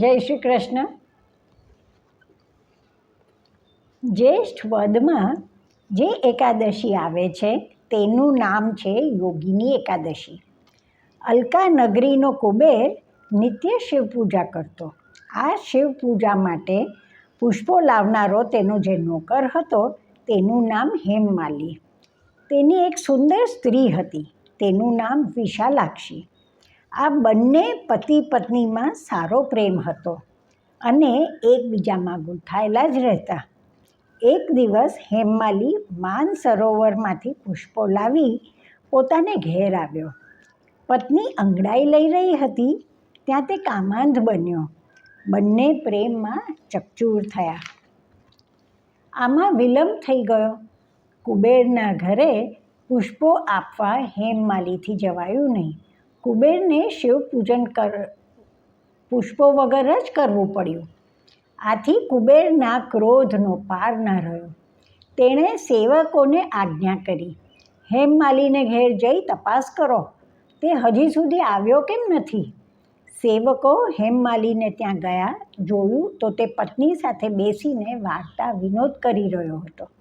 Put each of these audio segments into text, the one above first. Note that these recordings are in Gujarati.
જય શ્રી કૃષ્ણ. જ્યેષ્ઠ વદમાં જે એકાદશી આવે છે તેનું નામ છે યોગિની એકાદશી. અલકા નગરીનો કુબેર નિત્ય શિવ પૂજા કરતો. આ શિવ પૂજા માટે પુષ્પો લાવનારો તેનો જે નોકર હતો તેનું નામ હેમમાલી. તેની એક સુંદર સ્ત્રી હતી, તેનું નામ વિશાલાક્ષી. આ બંને પતિ પત્નીમાં સારો પ્રેમ હતો અને એકબીજામાં ગૂંથાયેલા જ રહેતા. એક દિવસ હેમમાલી માનસરોવરમાંથી પુષ્પો લાવી પોતાને ઘેર આવ્યો. પત્ની અંગડાઈ લઈ રહી હતી ત્યાં તે કામાંધ બન્યો. બંને પ્રેમમાં ચકચૂર થયા. આમાં વિલંબ થઈ ગયો. કુબેરના ઘરે પુષ્પો આપવા હેમમાલીથી જવાયું નહીં. કુબેરને શિવ પૂજન પુષ્પો વગર જ કરવું પડ્યું. આથી કુબેરના ક્રોધનો પાર ન રહ્યો. તેણે સેવકોને આજ્ઞા કરી, હેમમાલીને ઘેર જઈ તપાસ કરો, તે હજી સુધી આવ્યો કેમ નથી. સેવકો હેમમાલીને ત્યાં ગયા. જોયું તો તે પત્ની સાથે બેસીને વાર્તા વિનોદ કરી રહ્યો હતો.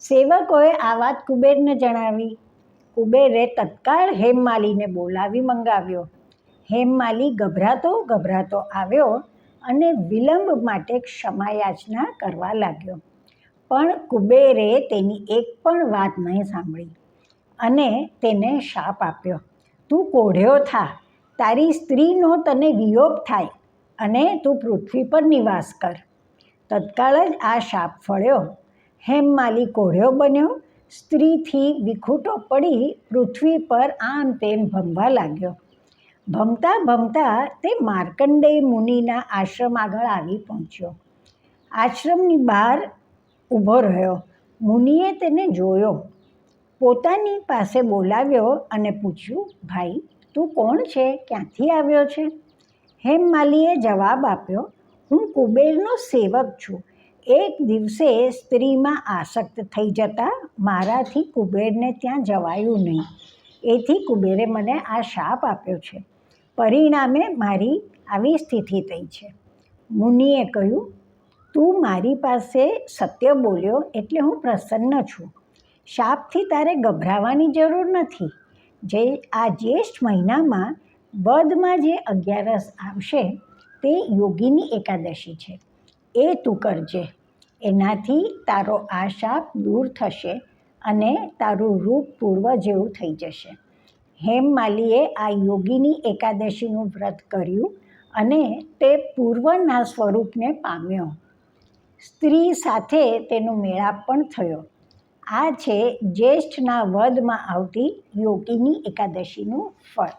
સેવકોએ આ વાત કુબેરને જણાવી. કુબેરે તત્કાળ હેમમાલીને બોલાવી મંગાવ્યો. હેમમાલી ગભરાતો આવ્યો અને વિલંબ માટે ક્ષમાયાચના કરવા લાગ્યો. પણ કુબેરે તેની એક પણ વાત નહીં સાંભળી અને તેને શાપ આપ્યો, તું કોઢ્યો થા, તારી સ્ત્રીનો તને વિયોગ થાય અને તું પૃથ્વી પર નિવાસ કર. તત્કાળ જ આ શાપ ફળ્યો. હેમમાલી કોઢ્યો બન્યો. સ્ત્રીથી વિખૂટો પડી પૃથ્વી પર આમ તેમ ભમવા લાગ્યો. ભમતા તે માર્કંડેય મુનિના આશ્રમ આગળ આવી પહોંચ્યો. આશ્રમની બહાર ઊભો રહ્યો. મુનિએ તેને જોયો, પોતાની પાસે બોલાવ્યો અને પૂછ્યું, ભાઈ, તું કોણ છે? ક્યાંથી આવ્યો છે? હેમમાલીએ જવાબ આપ્યો, હું કુબેરનો સેવક છું. એક દિવસે સ્ત્રીમાં આસક્ત થઈ જતાં મારાથી કુબેરને ત્યાં જવાયું નહીં. એથી કુબેરે મને આ શાપ આપ્યો છે. પરિણામે મારી આવી સ્થિતિ થઈ છે. મુનિએ કહ્યું, તું મારી પાસે સત્ય બોલ્યો એટલે હું પ્રસન્ન છું. શાપથી તારે ગભરાવાની જરૂર નથી. આ જ્યેષ્ઠ મહિનામાં વદમાં જે 11 આવશે તે યોગિની એકાદશી છે. એ તું કરજે. એનાથી તારો આ શાપ દૂર થશે અને તારું રૂપ પૂર્વ જેવું થઈ જશે. હેમમાલીએ આ યોગિની એકાદશીનું વ્રત કર્યું અને તે પૂર્વના સ્વરૂપને પામ્યો. સ્ત્રી સાથે તેનો મેળાપ પણ થયો. આ છે જ્યેષ્ઠના વદમાં આવતી યોગિની એકાદશીનું ફળ.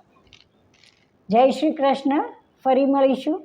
જય શ્રી કૃષ્ણ. ફરી મળીશું.